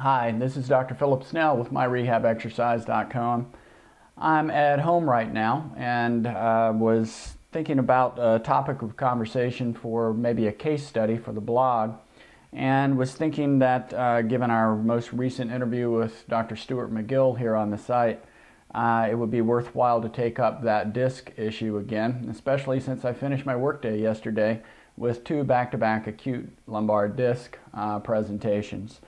Hi, this is Dr. Phillip Snell with MyRehabExercise.com. I'm at home right now and was thinking about a topic of conversation for maybe a case study for the blog, and was thinking that given our most recent interview with Dr. Stuart McGill here on the site, it would be worthwhile to take up that disc issue again, especially since I finished my workday yesterday with two back-to-back acute lumbar disc presentations.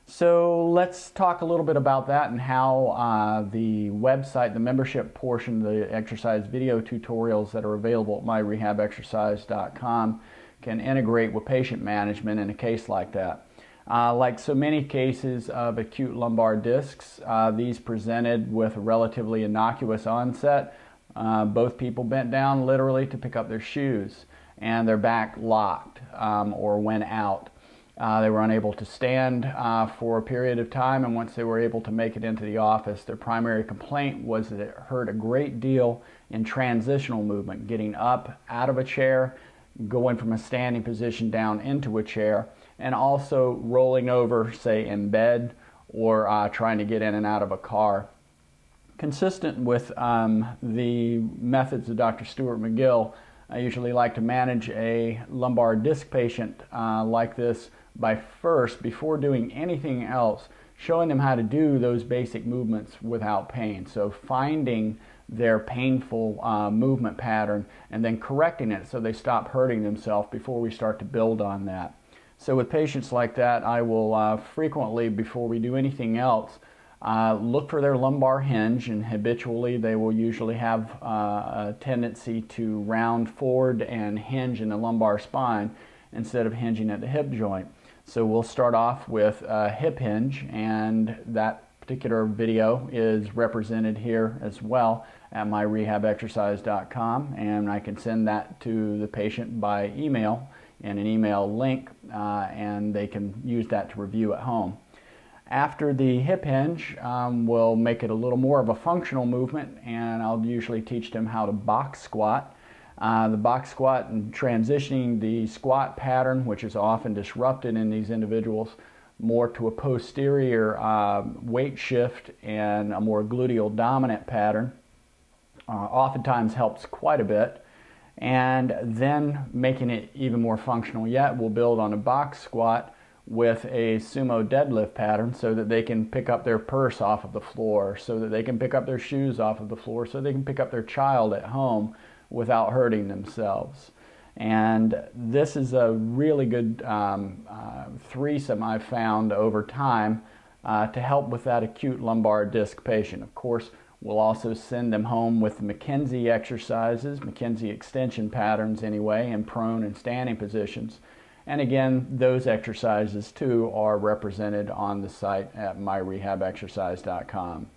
So let's talk a little bit about that and how the website, the membership portion of the exercise video tutorials that are available at myrehabexercise.com can integrate with patient management in a case like that. Like so many cases of acute lumbar discs, these presented with a relatively innocuous onset. Both people bent down literally to pick up their shoes, and their back locked or went out. They were unable to stand for a period of time, and once they were able to make it into the office, their primary complaint was that it hurt a great deal in transitional movement, getting up out of a chair, going from a standing position down into a chair, and also rolling over, say, in bed or trying to get in and out of a car. Consistent with the methods of Dr. Stuart McGill, I usually like to manage a lumbar disc patient like this by first, before doing anything else, showing them how to do those basic movements without pain. So finding their painful movement pattern and then correcting it so they stop hurting themselves before we start to build on that. So with patients like that, I will frequently, before we do anything else, look for their lumbar hinge, and habitually they will usually have a tendency to round forward and hinge in the lumbar spine instead of hinging at the hip joint. So we'll start off with a hip hinge, and that particular video is represented here as well at myrehabexercise.com, and I can send that to the patient by email in an email link, and they can use that to review at home. After the hip hinge, we'll make it a little more of a functional movement, and I'll usually teach them how to box squat. The box squat and transitioning the squat pattern, which is often disrupted in these individuals, more to a posterior weight shift and a more gluteal dominant pattern, oftentimes helps quite a bit. And then making it even more functional yet, we'll build on a box squat with a sumo deadlift pattern so that they can pick up their purse off of the floor, so that they can pick up their shoes off of the floor, so they can pick up their child at home without hurting themselves. And this is a really good threesome I've found over time to help with that acute lumbar disc patient. Of course, we'll also send them home with McKenzie exercises, McKenzie extension patterns anyway, in prone and standing positions. And again, those exercises too are represented on the site at myrehabexercise.com.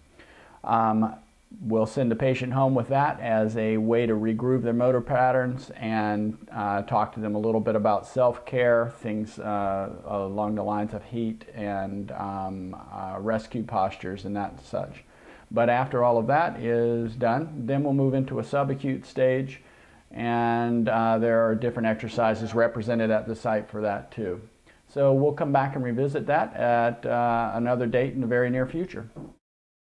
We'll send the patient home with that as a way to regroove their motor patterns and talk to them a little bit about self-care, things along the lines of heat and rescue postures and that and such. But after all of that is done, then we'll move into a subacute stage, and there are different exercises represented at the site for that too. So we'll come back and revisit that at another date in the very near future.